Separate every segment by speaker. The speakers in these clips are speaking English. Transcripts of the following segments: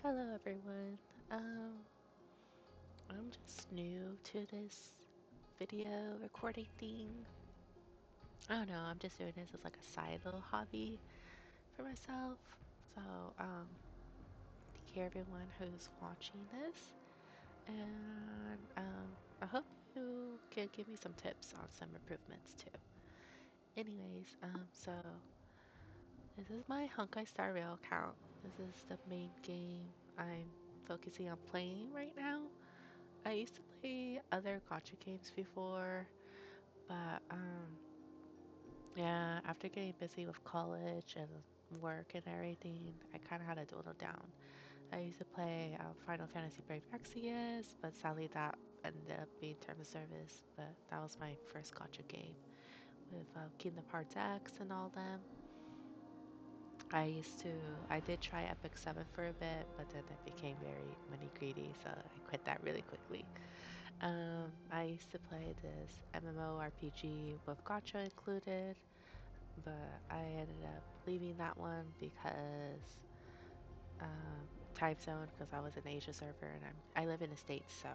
Speaker 1: Hello, everyone. Um, I'm just new to this video recording thing. I don't know, I'm just doing this as like a side little hobby for myself. So, thank you everyone who's watching this, and I hope you can give me some tips on some improvements too. Anyways, this is my Honkai Star Rail account. This is the main game I'm focusing on playing right now. I used to play other gacha games before, but yeah, after getting busy with college and work and everything, I kind of had to dwindle down. I used to play Final Fantasy Brave Exvius, but sadly that ended up being term of service. But that was my first gacha game with Kingdom Hearts X and all them. I did try Epic 7 for a bit, but then I became very money greedy, so I quit that really quickly. I used to play this MMORPG with gacha included, but I ended up leaving that one because time zone, because I was an Asia server and I live in the States, so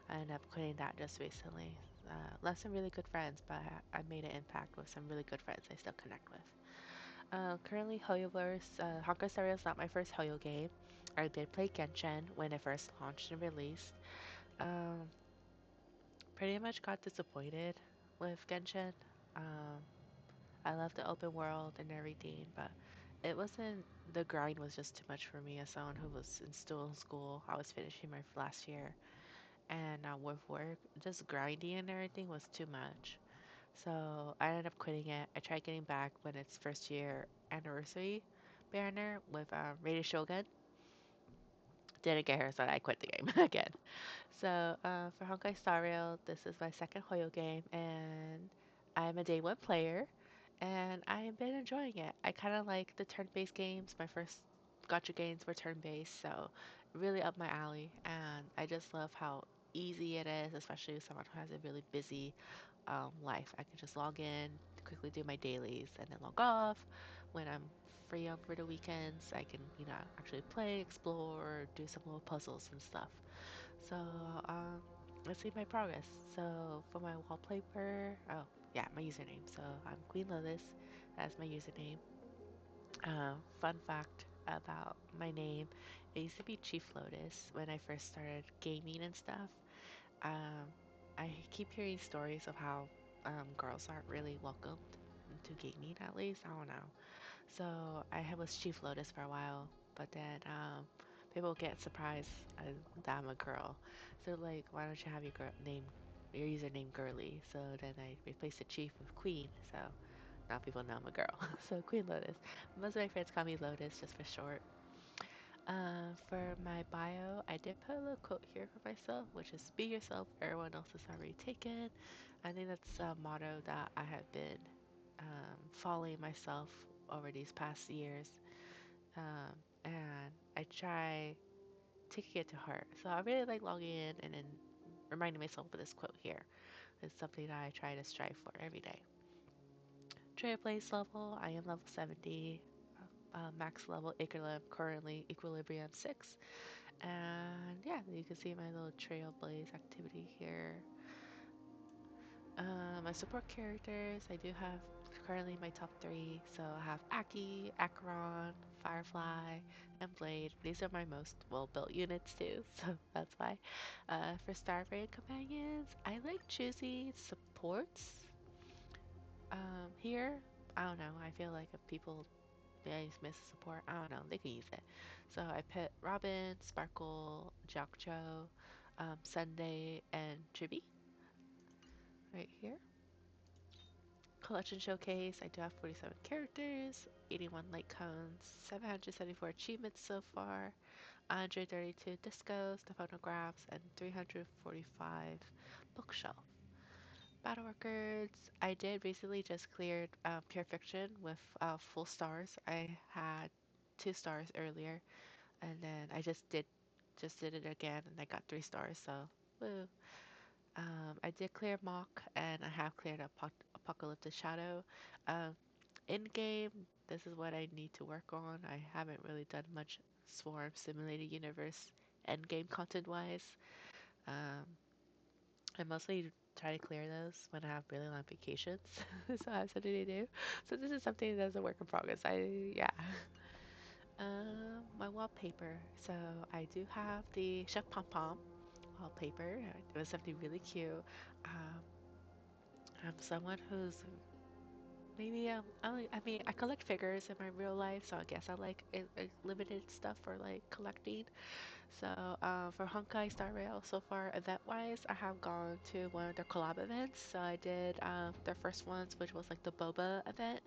Speaker 1: I ended up quitting that just recently. Left some really good friends, but I made an impact with some really good friends I still connect with. Currently, Hoyoverse, Honkai Star Rail is not my first Hoyo game. I did play Genshin when it first launched and released. Um, Pretty much got disappointed with Genshin. Um, I love the open world and everything, but it wasn't, the grind was just too much for me as someone who was still in school. I was finishing my last year, and with work, just grinding and everything was too much. So I ended up quitting it. I tried getting back when its first year anniversary banner with Rated Shogun. Didn't get her, so I quit the game again. So for Honkai Star Rail, this is my second Hoyo game, and I'm a day one player, and I've been enjoying it. I kind of like the turn-based games. My first gacha games were turn-based, so really up my alley, and I just love how easy it is, especially with someone who has a really busy life. I can just log in, quickly do my dailies, and then log off. When I'm free over the weekends, I can, actually play, explore, do some little puzzles and stuff. So, let's see my progress. So, for my wallpaper, oh, yeah, my username. So, I'm Queen Lotus. That's my username. Fun fact about my name, it used to be Chief Lotus when I first started gaming and stuff. Um, I keep hearing stories of how girls aren't really welcomed into gaming, at least. I don't know. So was Chief Lotus for a while, but then people get surprised that I'm a girl. So like, why don't you have your username girly? So then I replaced the Chief with Queen. So now people know I'm a girl. So Queen Lotus. Most of my friends call me Lotus just for short. For my bio, I did put a little quote here for myself, which is be yourself, everyone else is already taken. I think that's a motto that I have been following myself over these past years. And I try taking it to heart. So I really like logging in and then reminding myself of this quote here. It's something that I try to strive for every day. Trade place level, I am level 70. Max level currently equilibrium 6. And yeah, you can see my little trailblaze activity here. My support characters, I do have currently my top three. So I have Aki, Acheron, Firefly, and Blade. These are my most well built units too, so that's why. For Starbraid companions, I like choosing supports. Here, I don't know. I feel like if people they miss support, I don't know, they can use it. So I put Robin, Sparkle, Jakjo, Sunday, and Chibi right here. Collection showcase, I do have 47 characters, 81 light cones, 774 achievements so far, 132 discos, the phonographs, and 345 bookshelf. Battle records, I did recently just cleared Pure Fiction with full stars. I had 2 stars earlier, and then I just did it again, and I got 3 stars. So, woo! I did clear Mock, and I have cleared Apocalyptic Shadow. Um, In game, this is what I need to work on. I haven't really done much Swarm Simulated Universe end game content wise. Um, I mostly try to clear those when I have really long vacations, so I have something to do. So this is something that's a work in progress. Yeah. My wallpaper. So I do have the Chef Pom Pom wallpaper. It was something really cute. Um, I'm someone who's maybe I mean I collect figures in my real life, so I guess I like limited stuff for like collecting. So for Honkai Star Rail, so far event-wise, I have gone to one of their collab events. So I did their first ones, which was like the boba event.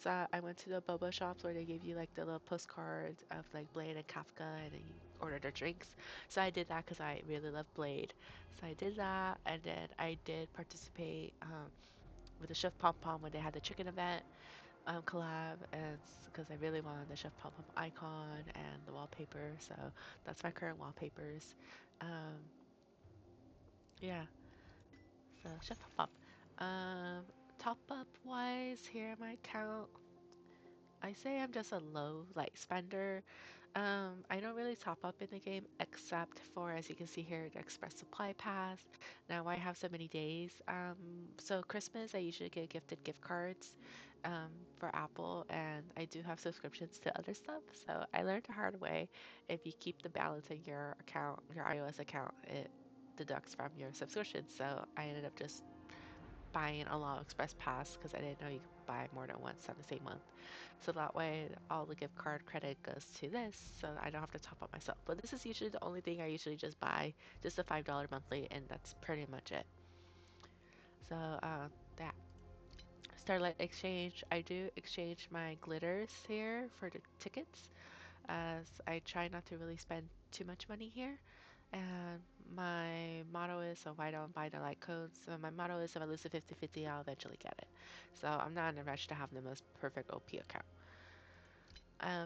Speaker 1: So I went to the boba shops where they give you like the little postcards of like Blade and Kafka, and then you order their drinks. So I did that because I really love Blade. So I did that, and then I did participate with the Chef Pom Pom when they had the chicken event collab, and because I really wanted the Chef Pop Up icon and the wallpaper, so that's my current wallpapers. Um, yeah, so Chef Pop Up. Top up wise, here in my account, I say I'm just a low like spender. I don't really top up in the game except for, as you can see here, the Express Supply Pass. Now I have so many days. So Christmas I usually get gifted gift cards for Apple, and I do have subscriptions to other stuff. So I learned the hard way. If you keep the balance in your account, your iOS account, it deducts from your subscription. So I ended up just buying a long express pass because I didn't know you could buy more than once on the same month. So that way all the gift card credit goes to this, so I don't have to top up myself. But this is usually the only thing I usually just buy, just a $5 monthly, and that's pretty much it. So that Starlight Exchange, I do exchange my glitters here for the tickets, as I try not to really spend too much money here. And my motto is, so I don't buy the light codes. So my motto is, if I lose a 50-50, I'll eventually get it. So I'm not in a rush to have the most perfect OP account.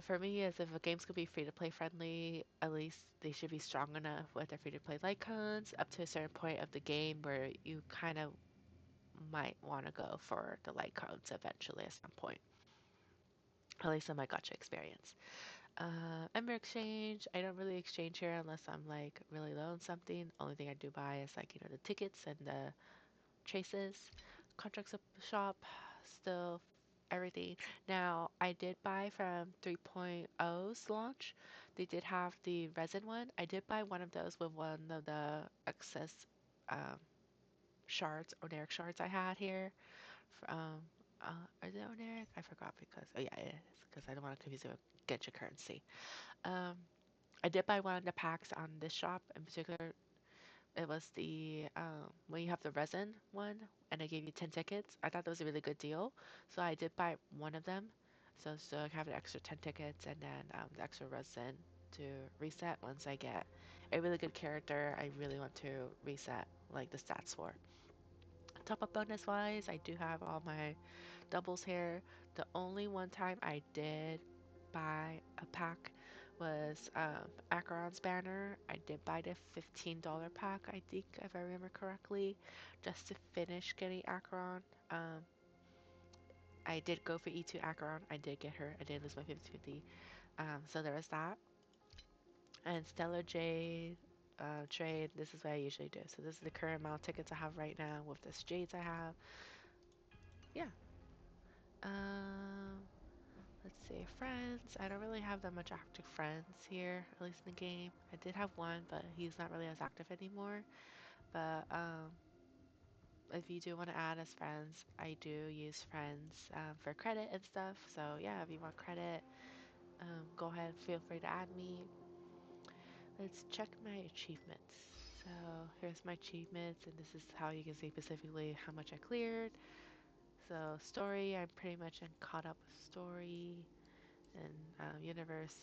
Speaker 1: For me, is if a game's gonna be free to play friendly, at least they should be strong enough with their free to play light codes up to a certain point of the game where you kind of might want to go for the light codes eventually at some point. At least in my gotcha experience. Ember Exchange, I don't really exchange here unless I'm like really low on something. Only thing I do buy is like, the tickets and the traces. Contracts up shop, still everything. Now, I did buy from 3.0's launch. They did have the resin one. I did buy one of those with one of the excess um, shards, Oneric shards I had here. Um, is it Oneric? I forgot because, oh yeah, it is, because I don't want to confuse it with Genshin currency. Um, I did buy one of the packs on this shop in particular. It was the when you have the resin one, and they gave you 10 tickets. I thought that was a really good deal, so I did buy one of them. So I have the extra 10 tickets and then the extra resin to reset once I get a really good character I really want to reset like the stats for. Top up bonus wise, I do have all my doubles here. The only one time I did buy a pack was Acheron's banner. I did buy the $15 pack, I think, if I remember correctly, just to finish getting Acheron. I did go for E2 Acheron. I did get her. I did lose my 50-50. So there was that. And Stellar Jade trade, this is what I usually do. So this is the current amount of tickets I have right now with this Jades I have. Yeah. Um, Let's see, friends. I don't really have that much active friends here, at least in the game. I did have one, but he's not really as active anymore. But if you do want to add as friends, I do use friends for credit and stuff. So yeah, if you want credit, go ahead, feel free to add me. Let's check my achievements. So here's my achievements, and this is how you can see specifically how much I cleared. So story, I'm pretty much caught up with story. And universe.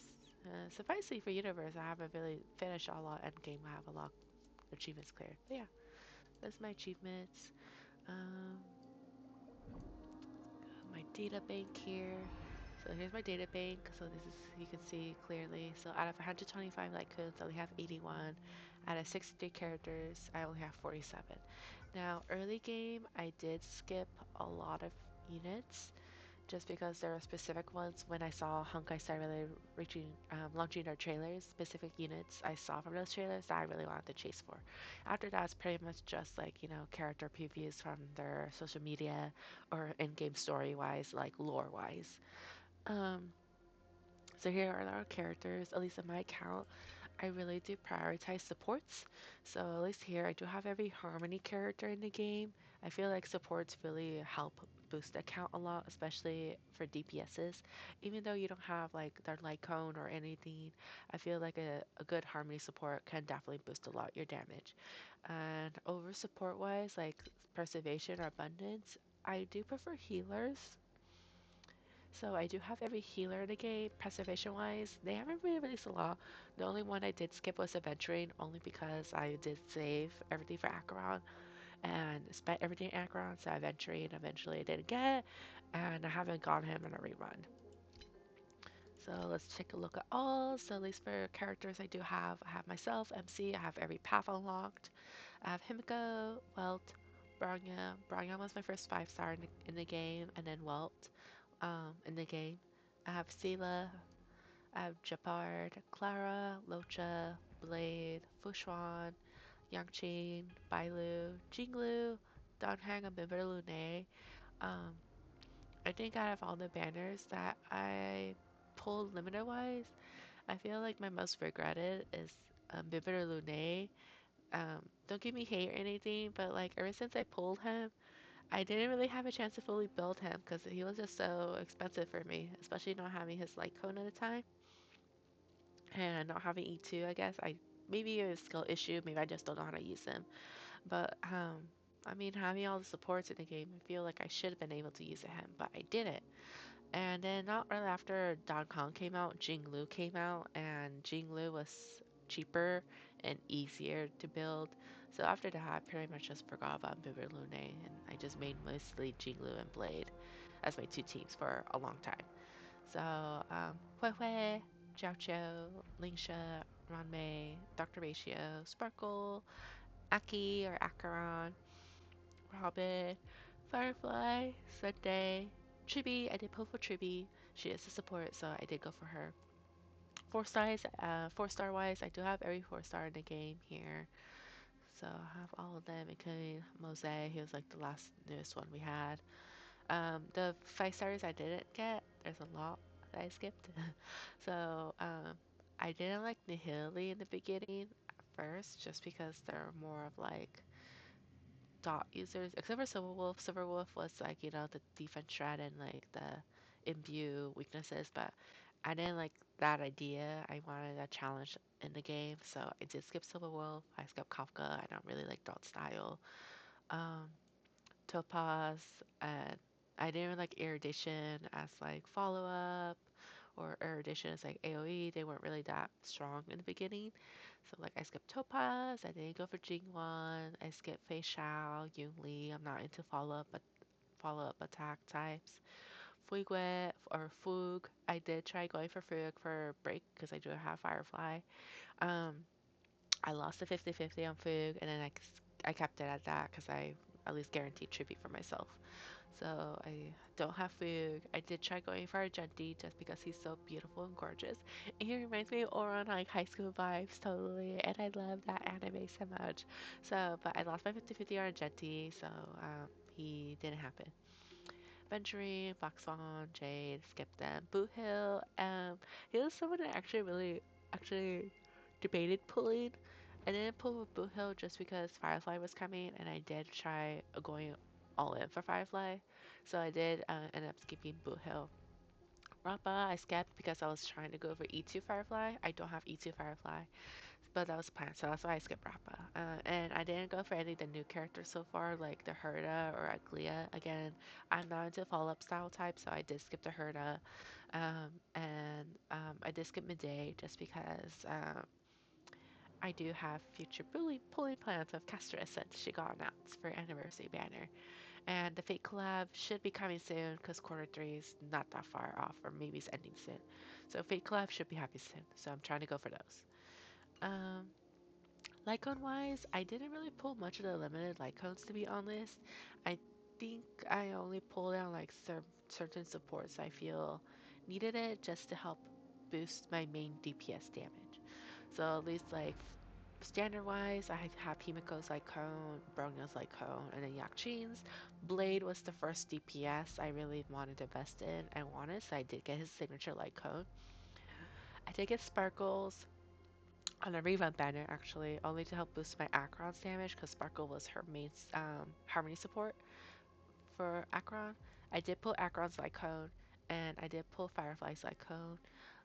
Speaker 1: Sufficely for universe, I haven't really finished a lot endgame. I have a lot of achievements cleared. But yeah, that's my achievements. Um, my data bank here. So here's my data bank. So this is, you can see clearly. So out of 125 light codes, I only have 81. Out of 63 characters, I only have 47. Now, early game, I did skip a lot of units. just because there are specific ones when I saw Honkai Star really launching their trailers, specific units I saw from those trailers that I really wanted to chase for. After that, it's pretty much just like, character previews from their social media or in-game story-wise, like lore-wise. Um, so here are our characters, at least in my account. I really do prioritize supports. So at least here I do have every Harmony character in the game. I feel like supports really help boost the account a lot, especially for DPSs. Even though you don't have like their light cone or anything, I feel like a good Harmony support can definitely boost a lot your damage. And over support wise, like preservation or abundance, I do prefer healers. So I do have every healer in the game, preservation wise. They haven't really released a lot. The only one I did skip was Adventuring, only because I did save everything for Acheron and spent everything in Acheron, so Adventuring eventually I didn't get, and I haven't got him in a rerun. So let's take a look at all. So at least for characters I have myself, MC, I have every path unlocked. I have Himiko, Welt, Bronya. Bronya was my first 5-star in the game, and then Welt in the game. I have Sela, I have Japard, Clara, Locha, Blade, Fushuan, Yangqing, Bailu, Jinglu, Donghang, and Biber. Um, I think out of all the banners that I pulled limiter wise, I feel like my most regretted is Biber Lune. Don't give me hate or anything, but like ever since I pulled him, I didn't really have a chance to fully build him because he was just so expensive for me, especially not having his light cone at the time and not having E2, I guess. Maybe a skill issue, maybe I just don't know how to use him. But I mean, having all the supports in the game, I feel like I should have been able to use him, but I didn't. And then not right after Don Kong came out, Jing Lu came out, and Jing Lu was cheaper and easier to build. So after that, I pretty much just forgot about Biber Lune, and I just made mostly Jing Lu and Blade as my two teams for a long time. So Hui Hui, Jiao Qiu, Lingsha, Ranmei, Dr. Ratio, Sparkle, Aki or Acheron, Robin, Firefly, Sunday, Chibi. I did pull for Chibi. She is a support, so I did go for her. 4 stars, 4-star wise, I do have every 4-star in the game here. So I have all of them, including Mose, he was like the last newest one we had. The 5 stars I didn't get, there's a lot that I skipped. So I didn't like Nihili in the beginning at first, just because they're more of like dot users, except for Silverwolf. Silverwolf was like, the defense strat and like the imbue weaknesses, but I didn't like that idea. I wanted a challenge in the game, so I did skip Silverwolf. I skipped Kafka. I don't really like dot style. Um, Topaz, and I didn't like Erudition as like follow up, or Erudition as like AoE. They weren't really that strong in the beginning. So like I skipped Topaz, I didn't go for Jingwan, I skipped Fei Shao, Yun Li. I'm not into follow up attack types. Fuigue or Fug. I did try going for Fug for break because I do have Firefly. Um, I lost the 50-50 on Fug, and then I kept it at that because I at least guaranteed tribute for myself. So I don't have Fug. I did try going for Argenti just because he's so beautiful and gorgeous. And he reminds me of Oron, like high school vibes, totally. And I love that anime so much. So, but I lost my 50-50 on Argenti, so he didn't happen. Venturing, Fox Fawn, Jade, skip them. Boot Hill, he was someone I actually debated pulling. I didn't pull with Boot Hill just because Firefly was coming, and I did try going all in for Firefly. So I did end up skipping Boot Hill. Rappa, I skipped because I was trying to go for E2 Firefly. I don't have E2 Firefly, but that was planned, so that's why I skipped Rappa. And I didn't go for any of the new characters so far, like the Herda or Aglia. Again, I'm not into follow-up style type, so I did skip the Herda. And I did skip Midday just because I do have future pulling plans of Castress since she got announced for anniversary banner. And the Fate collab should be coming soon because quarter 3 is not that far off, or maybe it's ending soon. So Fate collab should be happy soon. So I'm trying to go for those. Um, Lycon wise, I didn't really pull much of the limited Lycons to be honest. I think I only pulled out like certain supports I feel needed it just to help boost my main DPS damage. So at least like standard wise, I have Himiko's Lycone, Brogna's Lycone, and then Yakchin's. Blade was the first DPS I really wanted to invest in and wanted, so I did get his signature Lycone. I did get Sparkles on a revamp banner actually, only to help boost my Acheron's damage because Sparkle was her main Harmony support for Acheron. I did pull Acheron's Lycone, and I did pull Firefly's Lycone.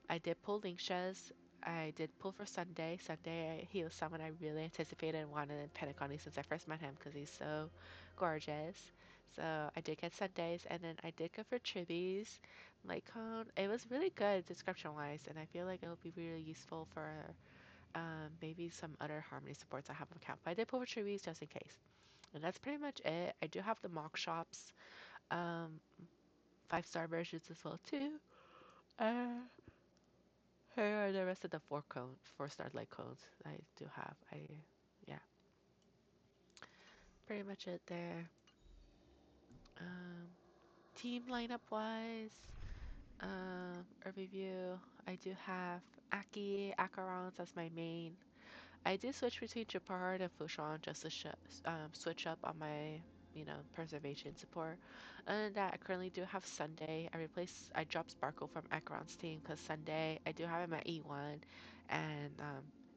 Speaker 1: I did pull Linksha's. I did pull for Sunday. Sunday, he was someone I really anticipated and wanted in Pentaconi since I first met him because he's so gorgeous. So I did get Sundays, and then I did go for Chibi's Lycone. It was really good description-wise, and I feel like it will be really useful for maybe some other Harmony supports I have on account. But I did pull for Chibi's just in case. And that's pretty much it. I do have the mock shops, um, 5-star versions as well too. Uh, Here are the rest of the 4-star light codes I do have. Yeah, pretty much it there. Um, Team lineup wise, a review. I do have Acherons as my main. I do switch between Japard and Fushan just to switch up on my, preservation support. And that I currently do have Sunday. I dropped Sparkle from Acheron's team because Sunday I do have him at E1, and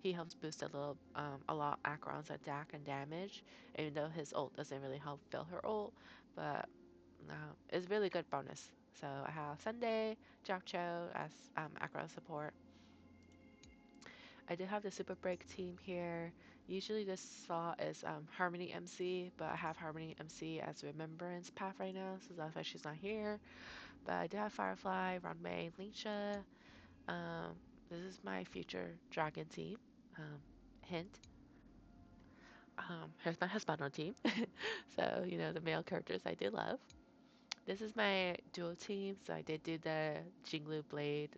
Speaker 1: he helps boost a lot Acheron's attack and damage, even though his ult doesn't really help fill her ult, but it's really good bonus. So I have Sunday, Cho as Acheron support. I do have the Super Break team here. Usually this slot is Harmony MC, but I have Harmony MC as Remembrance path right now, so that's why she's not here. But I do have Firefly, Runway, Lingsha. Um, this is my future Dragon team. Hint. Here's my Hispano team. So, the male characters I do love. This is my duo team, so I did do the Jinglu Blade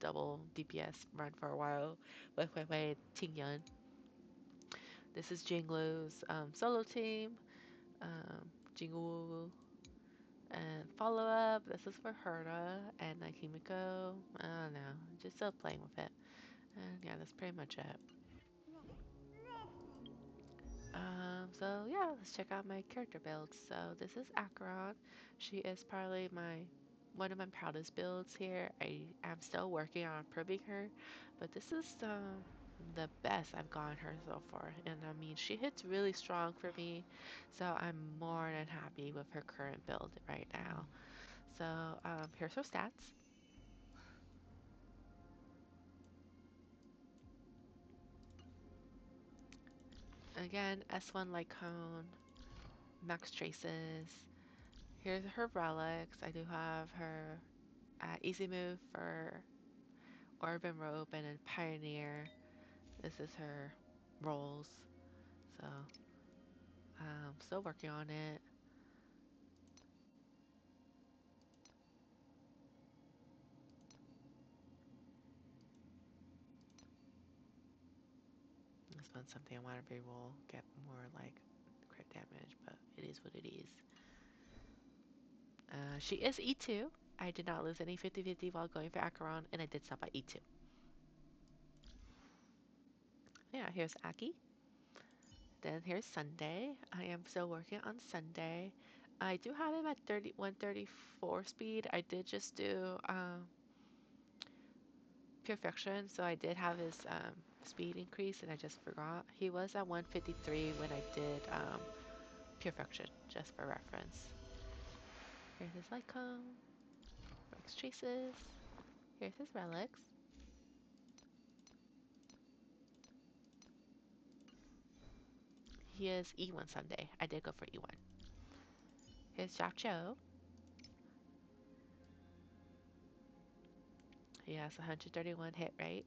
Speaker 1: double DPS run for a while with Wei Ting Yun. This is Jinglu's solo team, um, Jingwu, and follow up. This is for Herta and like Himiko. I don't know, just still playing with it. And yeah, that's pretty much it. So yeah, let's check out my character builds. So this is Acheron. She is probably one of my proudest builds here. I am still working on improving her, but this is the best I've gotten her so far. And I mean, she hits really strong for me, so I'm more than happy with her current build right now. So here's her stats. Again, S1 Lycone, Max Traces. Here's her relics. I do have her Easy Move for Urban Rope and then Pioneer. This is her roles. So, still working on it. This one's something I want to re-roll, get more like crit damage, but it is what it is. She is E2. I did not lose any 50-50 while going for Acheron, and I did stop at E2. Yeah, here's Aki. Then here's Sunday. I am still working on Sunday. I do have him at 134 speed. I did just do Perfection, so I did have his speed increase, and I just forgot. He was at 153 when I did Perfection, just for reference. Here's his Lycone, Rex Chases. Here's his relics. He is E1 Sunday. I did go for E1. Here's Cho. He has 131 hit rate.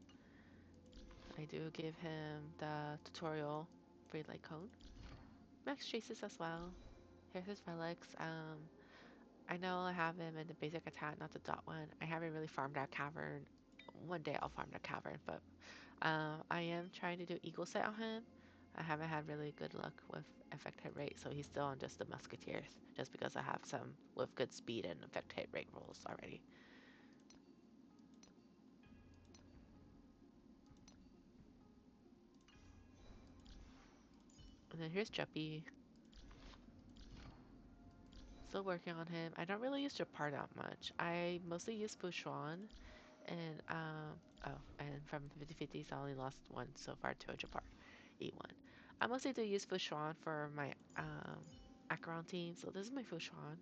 Speaker 1: I do give him the tutorial free Lycone. Max Chases as well. Here's his relics. I know I have him in the basic attack, not the dot one. I haven't really farmed that cavern. One day I'll farm that cavern, but I am trying to do eagle sight on him. I haven't had really good luck with effect hit rate, so he's still on just the musketeers, just because I have some with good speed and effect hit rate rolls already. And then here's Juppy. Still working on him. I don't really use Japar that much. I mostly use Fushuan, and from 50/50s I only lost one so far to a Japar, E1. I mostly do use Fushuan for my Acheron team, so this is my Fushuan.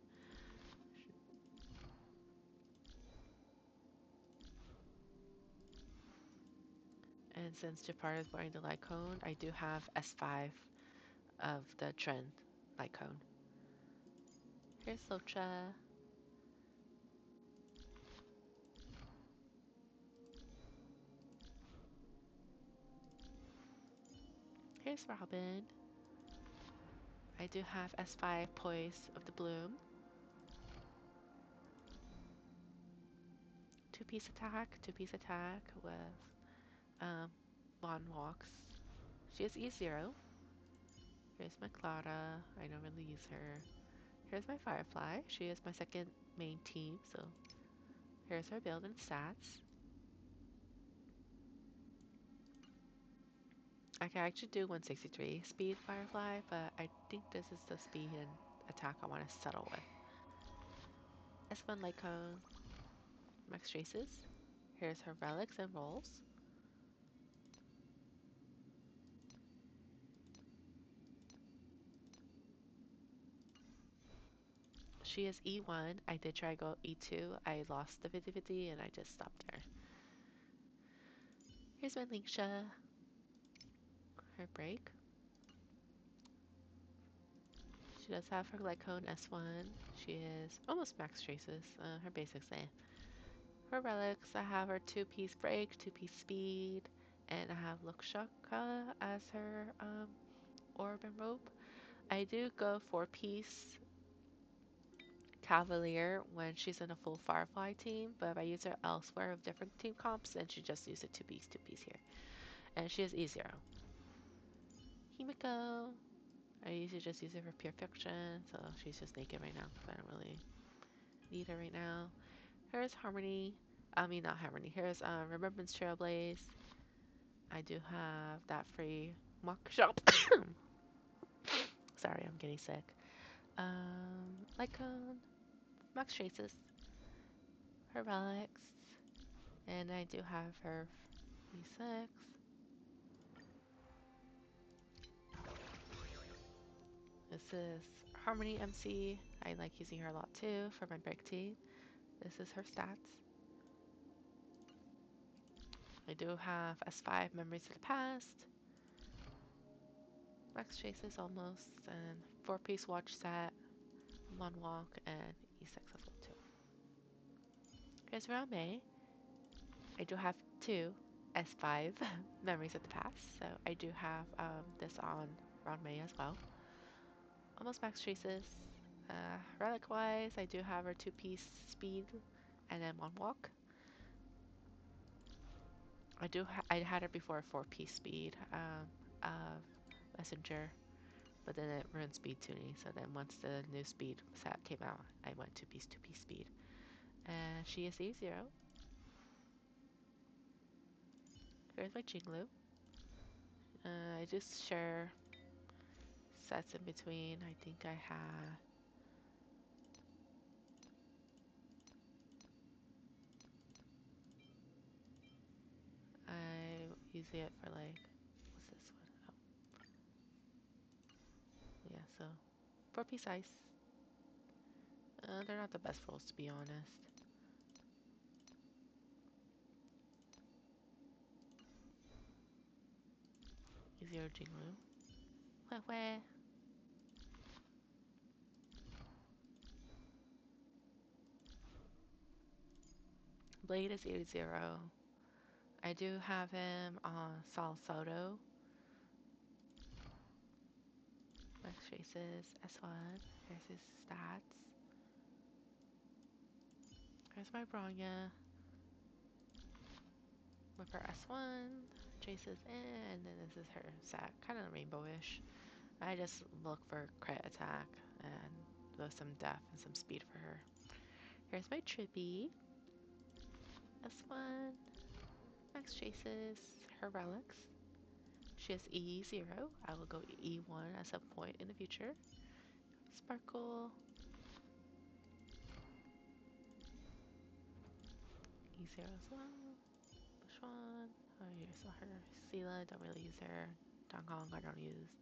Speaker 1: And since Japar is wearing the light cone, I do have S5 of the trend light cone. Here's Locha. Here's Robin. I do have S5 Poise of the Bloom. Two-piece attack with Lawn Walks. She has E0. Here's my Clara. I don't really use her. Here's my Firefly. She is my second main team, so here's her build and stats. I can actually do 163 speed Firefly, but I think this is the speed and attack I want to settle with. S1 Light Cone, Max Traces. Here's her relics and rolls. She is E1. I did try to go E2. I lost the 50/50 and I just stopped there. Here's my Linksha. Her break. She does have her Light Cone S1. She is almost max traces. Her basics there. Her relics, I have her 2-piece break, 2-piece speed, and I have Lokshaka as her orb and rope. I do go 4-piece Cavalier when she's in a full Firefly team, but if I use her elsewhere with different team comps, then she just uses 2-piece here. And she has E0. Himiko. I usually just use her for pure fiction, so she's just naked right now because I don't really need her right now. Here's Harmony. I mean, not Harmony. Here's Remembrance Trailblaze. I do have that free mock shop. Sorry, I'm getting sick. Lycone, Max Traces, her relics, and I do have her V6. This is Harmony MC. I like using her a lot too for my break team. This is her stats. I do have S5 Memories of the Past, Max Traces almost, and 4-piece watch set, Moonwalk, and E6 as well too. Here's Rame. I do have two S5 Memories of the Past, so I do have this on Rame as well. Almost max traces. Relic wise, I do have her 2-piece speed and then one walk. I had her before 4-piece speed messenger, but then it ruined speed tuning. So then once the new speed set came out, I went 2-piece speed, and she is E0. Here's my Jinglu. I just share sets in between. I think I have. I use it for like, what's this one? Oh, yeah, so 4-piece ice. They're not the best rolls to be honest. Easier Jinglu. Wah wah. Blade is 80. I do have him on Sol Soto. Max Traces, S1. Here's his stats. Here's my Bronya with her S1. chases, and then this is her set, kind of rainbowish. I just look for crit attack and with some def and some speed for her. Here's my Trippy. This one. Max chases her relics. She has E0. I will go E1 at some point in the future. Sparkle. E0 as well. Bushwan. Oh, you saw her. Sela, don't really use her. Dong Kong, I don't use.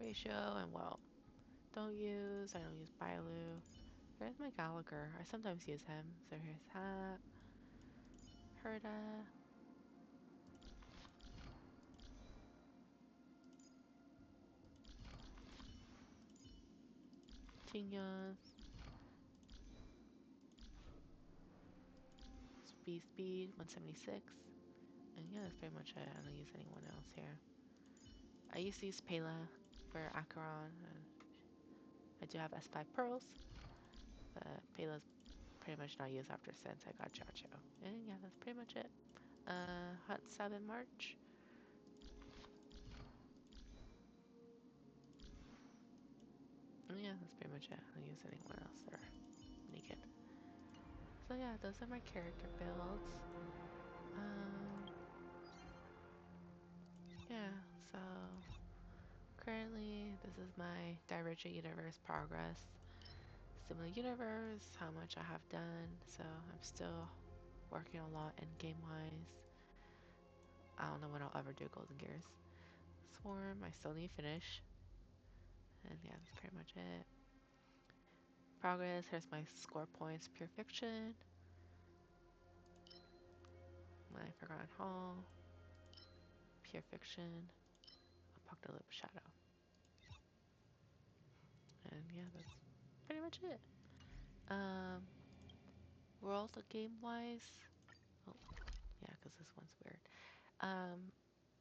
Speaker 1: Ratio, and well, don't use. I don't use Bailu. Here's my Gallagher. I sometimes use him. So here's that. Herda. Tingyon. Speed, 176. And yeah, that's pretty much it. I don't use anyone else here. I used to use Pela for Acheron. And I do have S5 Pearls. But Pela's pretty much not used after since I got Chacho. And yeah, that's pretty much it. Hot 7 March. And yeah, that's pretty much it. I don't use anyone else. They're naked. So yeah, those are my character builds. Yeah, so currently this is my Divergent Universe progress. Similar Universe, how much I have done. So I'm still working a lot in game wise. I don't know when I'll ever do Golden Gears. Swarm, I still need to finish. And yeah, that's pretty much it. Progress, here's my score points. Pure Fiction. My Forgotten Hall. Pure Fiction. Apocalypse Shadow. And yeah, that's pretty much it. World game wise. Oh, yeah, because this one's weird.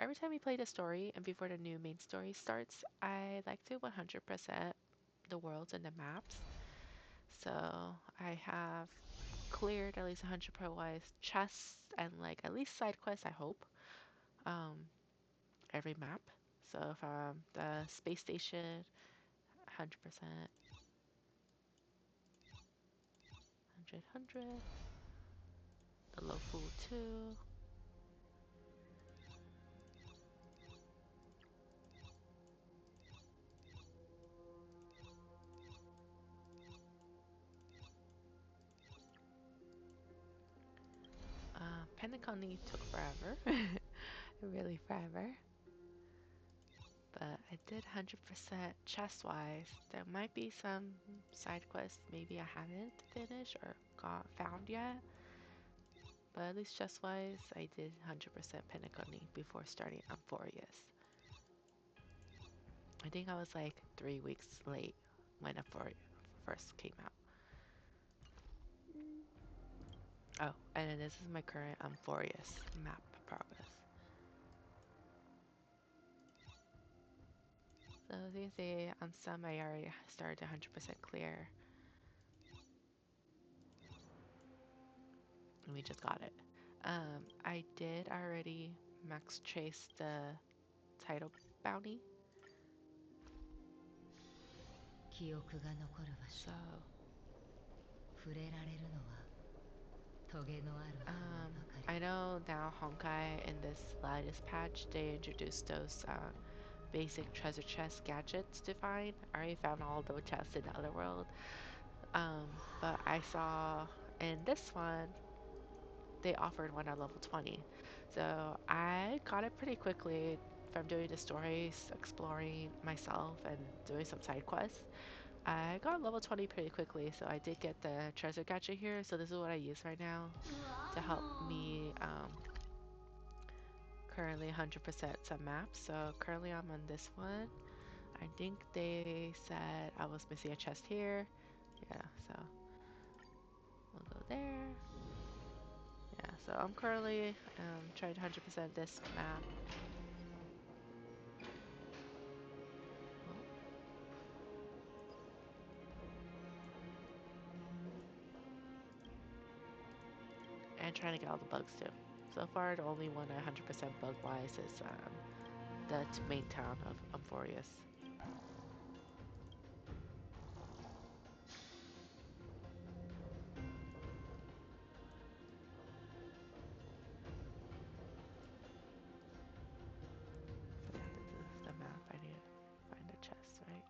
Speaker 1: Every time we play the story and before the new main story starts, I like to 100% the worlds and the maps. So I have cleared at least 100% wise chests and like at least side quests, I hope. Um, every map. So from the space station, 100%, 100, the low food too. Pentaconi took forever, really forever. But I did 100% chest wise. There might be some side quests maybe I haven't finished or got found yet. But at least chest wise, I did 100% Pentaconi before starting Amphorius. I think I was like 3 weeks late when Amphorius first came out. Oh, and then this is my current Amphorius map progress. So as you can see, on some I already started 100% clear. And we just got it. I did already max chase the title bounty. So, I know now Honkai in this latest patch, they introduced those basic treasure chest gadgets to find. I already found all those chests in the other world. But I saw in this one, they offered one at level 20. So I got it pretty quickly from doing the stories, exploring myself, and doing some side quests. I got level 20 pretty quickly, so I did get the treasure gadget here. So this is what I use right now to help me currently 100% some maps. So currently I'm on this one. I think they said I was missing a chest here. Yeah, so we'll go there. Yeah, so I'm currently trying to 100% this map. And trying to get all the bugs too. So far, the only one 100% bug-wise is the main town of Amphorius. So yeah, this is the map. I need to find a chest, right?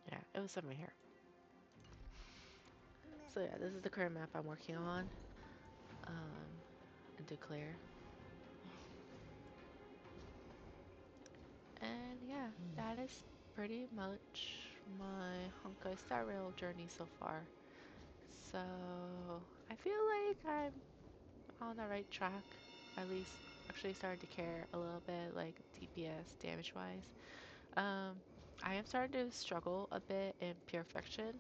Speaker 1: Yeah, it was somewhere here. So yeah, this is the current map I'm working on. Um, Declare. And yeah, that is pretty much my Honkai Star Rail journey so far. So I feel like I'm on the right track. At least actually starting to care a little bit, like DPS damage wise. Um, I am starting to struggle a bit in Purification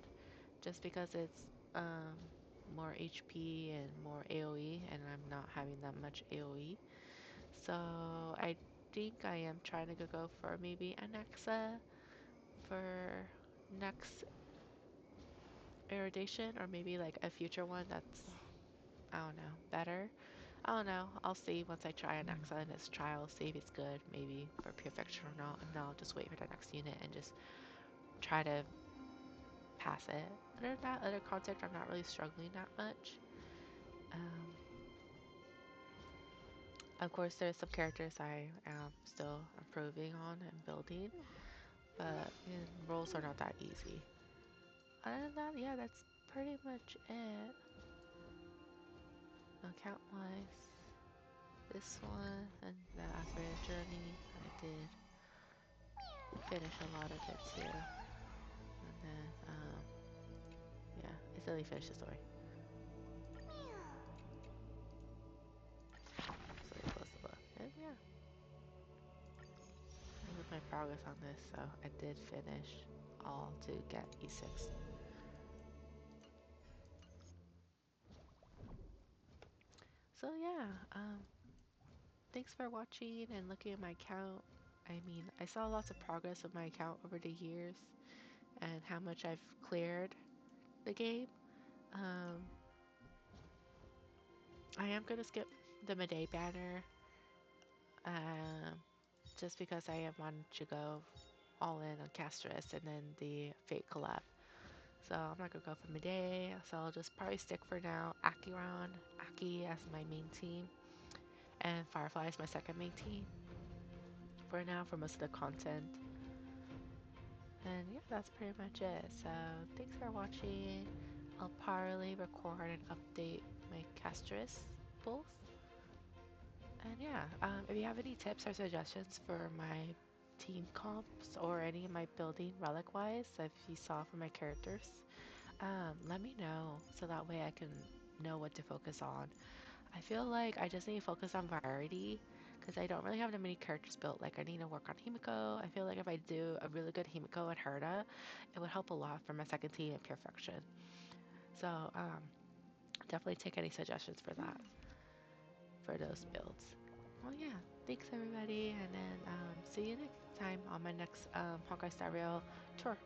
Speaker 1: just because it's um, more HP and more AoE, and I'm not having that much AoE. So I think I am trying to go for maybe an Anexa for next irradiation, or maybe like a future one that's, I don't know, better. I don't know. I'll see once I try an Axa in this trial, see if it's good, maybe for Purification or not, and then I'll just wait for the next unit and just try to pass it. Other than that, other content, I'm not really struggling that much. Um, of course, there's some characters I am still improving on and building, but roles are not that easy. Other than that, yeah, that's pretty much it. Account wise, this one and the Aspirated Journey, I did finish a lot of it too. And then, yeah, I still didn't finish the story. So close to book. And yeah, this is my progress on this. So I did finish all to get E6. So yeah, thanks for watching and looking at my account. I mean, I saw lots of progress with my account over the years and how much I've cleared the game. Um, I am gonna skip the Medei banner, um, just because I am wanting to go all in on Castris and then the Fate collab. So I'm not gonna go for Medei, so I'll just probably stick for now Acheron, Aki as my main team, and Firefly as my second main team for now for most of the content. And yeah, that's pretty much it. So thanks for watching. I'll probably record and update my Castris pulls. And yeah, if you have any tips or suggestions for my team comps or any of my building relic wise, if you saw from my characters, let me know so that way I can know what to focus on. I feel like I just need to focus on variety because I don't really have that many characters built. Like I need to work on Himiko. I feel like if I do a really good Himiko and Herda, it would help a lot for my second team in Perfection. So definitely take any suggestions for that, for those builds. Well, yeah, thanks everybody, and then see you next time on my next Honkai Star Rail tour.